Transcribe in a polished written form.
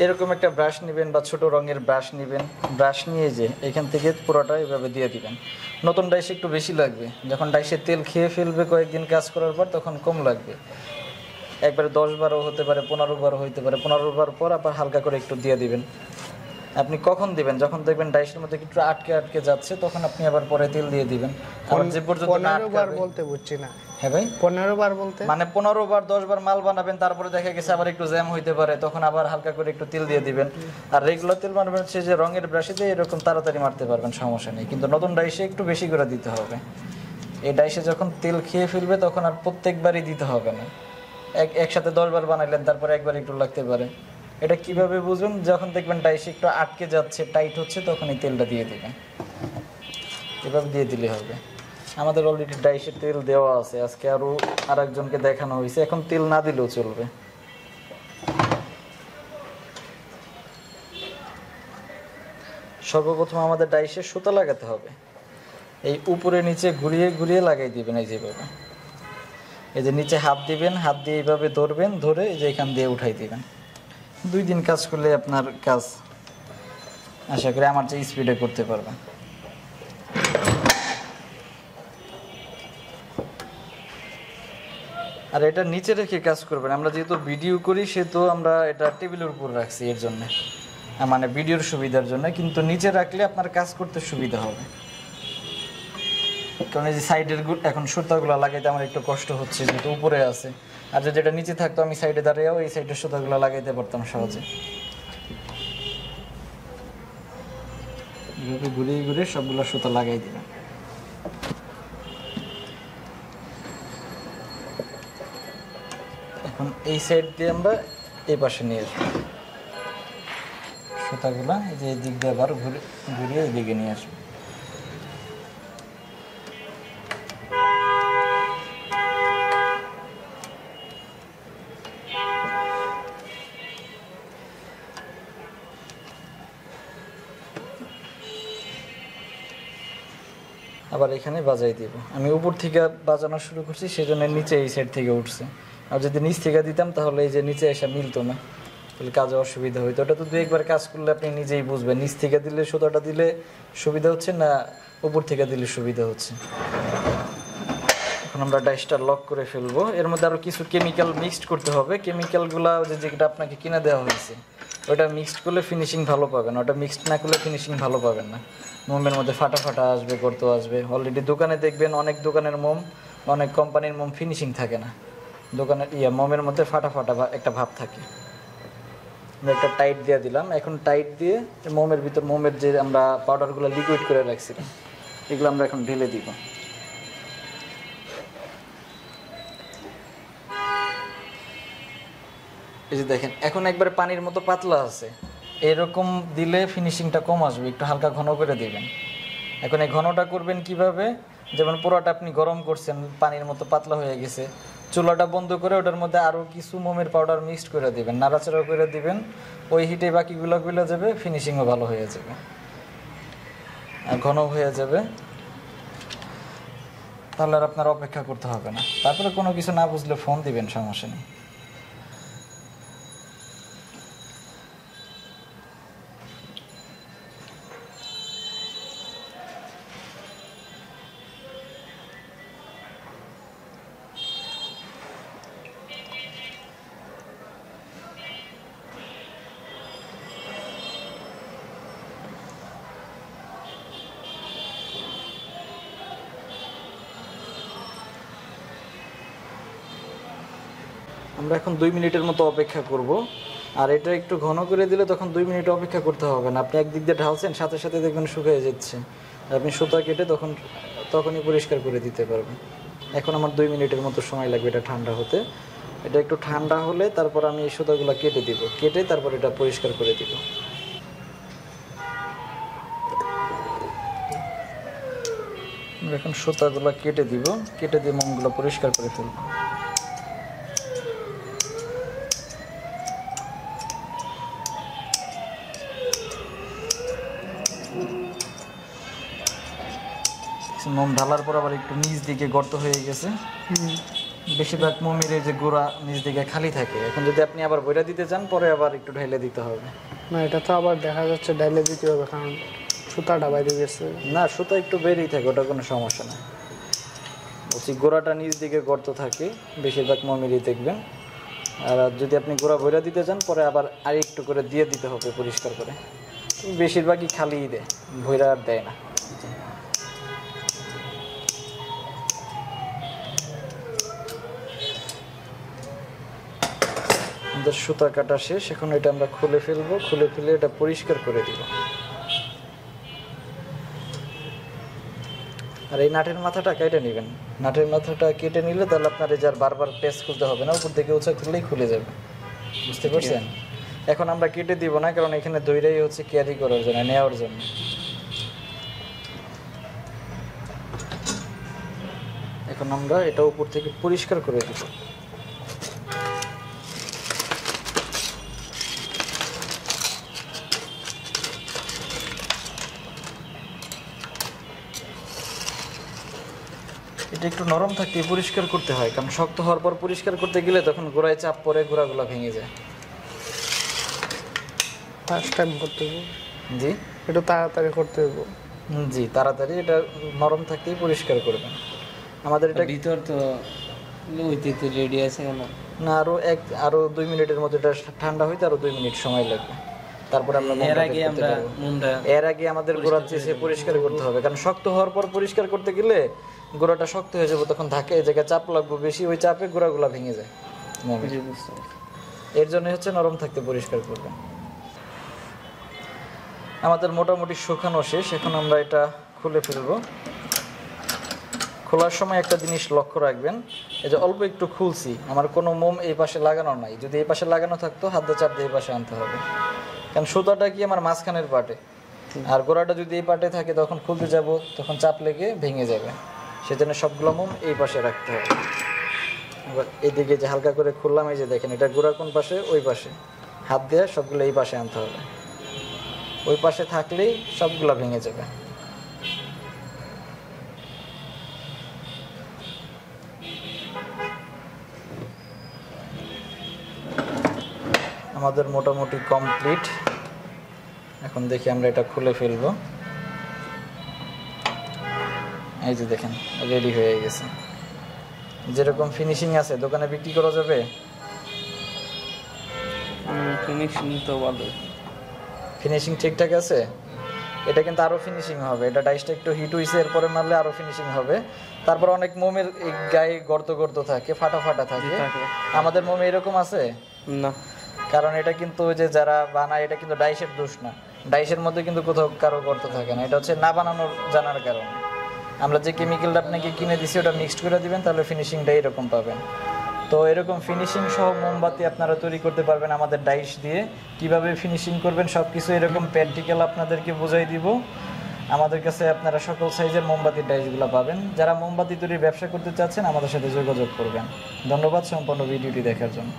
এরকম একটা ব্রাশ নেবেন বা ছোট রঙের ব্রাশ নেবেন, ব্রাশ নিয়ে যে এখান থেকে পুরোটা এভাবে দিয়ে দিবেন। নতুন ডাইসে একটু বেশি লাগবে, যখন ডাইসে তেল খেয়ে ফেলবে কয়েকদিন কাজ করার পর তখন কম লাগবে। একবারে 10-12 হতে পারে, 15-12 হইতে পারে। 15-12 পর আবার হালকা করে একটু দিয়ে দিবেন। আপনি কখন দিবেন? যখন দেখবেন ডাইসের মধ্যে একটু আটকে আটকে যাচ্ছে তখন আপনি আবার পরে তেল দিয়ে দিবেন। আবার যে পর্যন্ত না 15 বার আটকাবে। বলতে বুঝছি না। হ্যাঁ ভাই, 15 বার বলতে মানে 15 বার 10 বার মাল বানাবেন, তারপরে দেখা গেছে আবার একটু জ্যাম হইতে পারে, তখন আবার হালকা করে একটু তেল দিয়ে দিবেন। আর রেগুলার তেল মারবেন হচ্ছে যে রঙের ব্রাশে দিয়ে এরকম তাড়াতাড়ি মারতে পারবেন, সমস্যা নেই। কিন্তু নতুন ডাইসে একটু বেশি করে দিতে হবে। এই ডাইসে যখন তেল খেয়ে ফেলবে তখন আর প্রত্যেকবারই দিতে হবে না। একসাথে 10 বার বানাইলেন, তারপরে একবার একটু লাগতে পারে। এটা কিভাবে বুঝুন? যখন দেখবেন ডাইসে একটু আটকে যাচ্ছে, টাইট হচ্ছে, তখন এই তেলটা দিয়ে দিবেন। এভাবে দিয়ে দিলে হবে। আমাদের অলরেডি ডাইসের তেল দেওয়া আছে, আজকে আরও আরেকজনকে দেখানো হয়েছে। এখন তেল না দিলেও চলবে। সর্বপ্রথম আমাদের ডাইসে সুতা লাগাতে হবে। এই উপরে নিচে ঘুরিয়ে ঘুরিয়ে লাগাই দিবেন, এই যেভাবে। এই যে নিচে হাত দিবেন, হাত দিয়ে এইভাবে ধরবেন, ধরে এই যে এখান দিয়ে উঠাই দিবেন। 2 দিন কাজ করলে আপনার কাজ আশা করি আমার চেয়ে স্পিডে করতে পারবেন। আর এটা নিচে রেখে কাজ করবেন। আমরা যেহেতু ভিডিও করি সেহেতু আমরা এটা টেবিলের উপর রাখছি এর জন্য, মানে ভিডিওর সুবিধার জন্য। কিন্তু নিচে রাখলে আপনার কাজ করতে সুবিধা হবে। কারণ এই যে সাইডের এখন সুতাগুলো লাগাইতে আমার একটু কষ্ট হচ্ছে, যেহেতু উপরে আছে। আর যদি যেটা নিচে থাকতো আমি সাইডে দাঁড়িয়েও এই সাইডের সুতাগুলো লাগাইতে পারতাম সহজে। এইভাবে ঘুরিয়ে ঘুরিয়ে সবগুলো সুতা লাগাই দিলাম। এখন এই সাইড দিয়ে আমরা এই পাশে নিয়ে আসবো সুতাগুলা। এই যে এই দিক দিয়ে আবার ঘুরিয়ে এই দিকে নিয়ে আসবো। আবার এখানে বাজাই দিব। আমি উপর থেকে বাজানো শুরু করছি, সেজন্য নিচে এই সাইড থেকে উঠছে। আর যদি নিচ থেকে দিতাম তাহলে এই যে নিচে এসে মিলতো না, তাহলে কাজে অসুবিধা হইতো। ওটা তো 2-1 বার কাজ করলে আপনি নিজেই বুঝবেন নিচ থেকে দিলে সুতাটা দিলে সুবিধা হচ্ছে না উপর থেকে দিলে সুবিধা হচ্ছে। এখন আমরা ডাইসটা লক করে ফেলবো। এর মধ্যে আরও কিছু কেমিক্যাল মিক্সড করতে হবে। কেমিক্যালগুলো যেটা আপনাকে কিনে দেওয়া হয়েছে ওটা মিক্সড করলে ফিনিশিং ভালো পাবেন, ওটা মিক্সড না করলে ফিনিশিং ভালো পাবেন না। মোমের মধ্যে ফাটা ফাটা আসবে, গর্ত আসবে। অলরেডি দোকানে দেখবেন অনেক দোকানের মোম, অনেক কোম্পানির মোম ফিনিশিং থাকে না। দোকানের মোমের মধ্যে ফাটা ফাটা একটা ভাব থাকে। আমরা একটা টাইট দিয়ে দিলাম। এখন টাইট দিয়ে মোমের ভিতর, মোমের যে আমরা পাউডারগুলো লিকুইড করে রাখছিলাম এগুলো আমরা এখন ঢেলে দিব। এই যে দেখেন এখন একবারে পানির মতো পাতলা আছে, এরকম দিলে ফিনিশিংটা কম আসবে, একটু হালকা ঘন করে দিবেন। এখন এই ঘনটা করবেন কিভাবে? যেমন পুরোটা আপনি গরম করছেন, পানির মতো পাতলা হয়ে গেছে, চুলাটা বন্ধ করে ওটার মধ্যে আরও কিছু মোমের পাউডার মিক্সড করে দিবেন, নাড়াচাড়া করে দিবেন। ওই হিটে বাকিগুলো গুলো যাবে, ফিনিশিংও ভালো হয়ে যাবে আর ঘন হয়ে যাবে। তাহলে আর আপনার অপেক্ষা করতে হবে না। তারপরে কোনো কিছু না বুঝলে ফোন দিবেন, সমস্যা নেই। আমরা এখন 2 মিনিটের মতো অপেক্ষা করব। আর এটা একটু ঘন করে দিলে তখন 2 মিনিট অপেক্ষা করতে হবে না। আপনি একদিক দিয়ে ঢালছেন, সাথে সাথে দেখবেন শুকিয়ে যাচ্ছে। আপনি সুতা কেটে তখনই পরিষ্কার করে দিতে পারবেন। এখন আমার 2 মিনিটের মতো সময় লাগবে এটা ঠান্ডা হতে। এটা একটু ঠান্ডা হলে তারপর আমি এই সুতাগুলো কেটে দিব, কেটে তারপর এটা পরিষ্কার করে দিব। এখন সুতাগুলো কেটে দিব, কেটে দিয়ে মোমগুলো পরিষ্কার করে ফেলব। মোম ঢালার পর আবার একটু নিচ দিকে গর্ত হয়ে গেছে, বেশিরভাগ মোমের এই যে গোড়া নিচ দিকে খালি থাকে, এখন যদি আপনি আবার বইরা দিতে চান পরে আবার একটু ঢেলে দিতে হবে। না এটা তো আবার দেখা যাচ্ছে ঢেলে দিতে হবে, কারণ সুতাটা বাইরে গেছে। না সুতা একটু বেরিয়ে থাকে, ওটা কোনো সমস্যা না। বলছি গোড়াটা নিচ দিকে গর্ত থাকে বেশিরভাগ মোমেরই দেখবেন। আর যদি আপনি গোড়া বইরা দিতে চান পরে আবার আর একটু করে দিয়ে দিতে হবে পরিষ্কার করে। বেশিরভাগই খালিই দেয়, ভইরা আর দেয় না। আমাদের সুতা কাটা শেষ, এখন এটা আমরা খুলে ফেলবো, খুলে ফেলে এটা পরিষ্কার করে দিব। আর এই নাটের মাথাটা কেটে নেবেন, নাটের মাথাটা কেটে নিলে তাহলে আপনার এই যে আর বারবার পেঁচ খুলতে হবে না, উপর থেকে উঁচা খুললেই খুলে যাবে, বুঝতে পারছেন? এখন আমরা কেটে দিব না, কারণ এখানে দইটাই হচ্ছে ক্যারি করার জন্য, নেওয়ার জন্য। এখন আমরা এটা উপর থেকে পরিষ্কার করে দিব। এটা একটু নরম থাকতে পরিষ্কার করতে হয়, কারণ শক্ত হওয়ার পর পরিষ্কার করতে গেলে তখন গোড়ায় চাপ পড়ে গোড়াগুলো ভেঙে যায়। ফার্স্ট টাইম করতে হবে। জি একটু তাড়াতাড়ি করতে হবে। জি তাড়াতাড়ি এটা নরম থাকতেই পরিষ্কার করবেন। আমাদের এটা ভিতর তো লইতে তো রেডি আছে কেন? না, আরো 2 মিনিটের মধ্যে এটা ঠান্ডা হইতে আরো 2 মিনিট সময় লাগবে, তারপরে আমরা এর আগে আমাদের গোড়া চেঁচে পরিষ্কার করতে হবে, কারণ শক্ত হওয়ার পর পরিষ্কার করতে গেলে গোড়াটা শক্ত হয়ে যাবে, তখন ধাক্কা এই জায়গায় চাপ লাগবে বেশি, ওই চাপে গোড়াগুলা ভেঙে যায়। এর জন্য হচ্ছে নরম থাকতে পরিষ্কার করবেন। আমাদের মোটামুটি শুকানো শেষ, এখন আমরা এটা খুলে ফেলবো। খোলার সময় একটা জিনিস লক্ষ্য রাখবেন, এই যে অল্প একটু খুলছি, আমার কোনো মোম এই পাশে লাগানো নাই, যদি এই পাশে লাগানো থাকতো হাত দিয়ে চাপ দিয়ে এই পাশে আনতে হবে, কারণ সুতাটা কি আমার মাঝখানের পাটে, আর গোড়াটা যদি এই পাটে থাকে তখন খুলতে যাব তখন চাপ লেগে ভেঙে যাবে, সেজন্য সবগুলো মোম এই পাশে রাখতে হবে। এবার এইদিকে যে হালকা করে খুললাম, এই যে দেখেন এটা গোড়া কোন পাশে, ওই পাশে, হাত দিয়ে সবগুলো এই পাশে আনতে হবে, ওই পাশে থাকলেই সবগুলো ভেঙে যাবে। আমাদের মোটামুটি কমপ্লিট, এখন দেখি আমরা এটা খুলে ফেলবো। এই যে দেখেন রেডি হয়ে গেছে, যেরকম ফিনিশিং আছে দোকানে বিক্রি করা যাবে। ফিনিশিং তো ভালো, ফিনিশিং ঠিকঠাক আছে। এটা কিন্তু আরো ফিনিশিং হবে, এটা ডাইসটা একটু হিট হইছে, এরপরে মারলে আরো ফিনিশিং হবে। তারপর অনেক মোমের গায়ে গর্ত গর্ত থাকে, ফাটা ফাটা থাকে, আমাদের মোমে এরকম আছে না, কারণ এটা কিন্তু ওই যে যারা বানায় এটা কিন্তু ডাইসের দোষ না, ডাইসের মধ্যে কিন্তু কোথাও কারো গর্ত থাকে না, এটা হচ্ছে না বানানোর জানার কারণে। আমরা যে কেমিক্যালটা আপনাকে কিনে দিছি ওটা মিক্সড করে দিবেন, তাহলে ফিনিশিংটা এরকম পাবেন। তো এরকম ফিনিশিং সহ মোমবাতি আপনারা তৈরি করতে পারবেন আমাদের ডাইস দিয়ে। কিভাবে ফিনিশিং করবেন সব কিছু এরকম প্র্যাকটিক্যাল আপনাদেরকে বোঝাই দিব। আমাদের কাছে আপনারা সকল সাইজের মোমবাতির ডাইসগুলো পাবেন। যারা মোমবাতি তৈরির ব্যবসা করতে চাচ্ছেন আমাদের সাথে যোগাযোগ করবেন। ধন্যবাদ সম্পূর্ণ ভিডিওটি দেখার জন্য।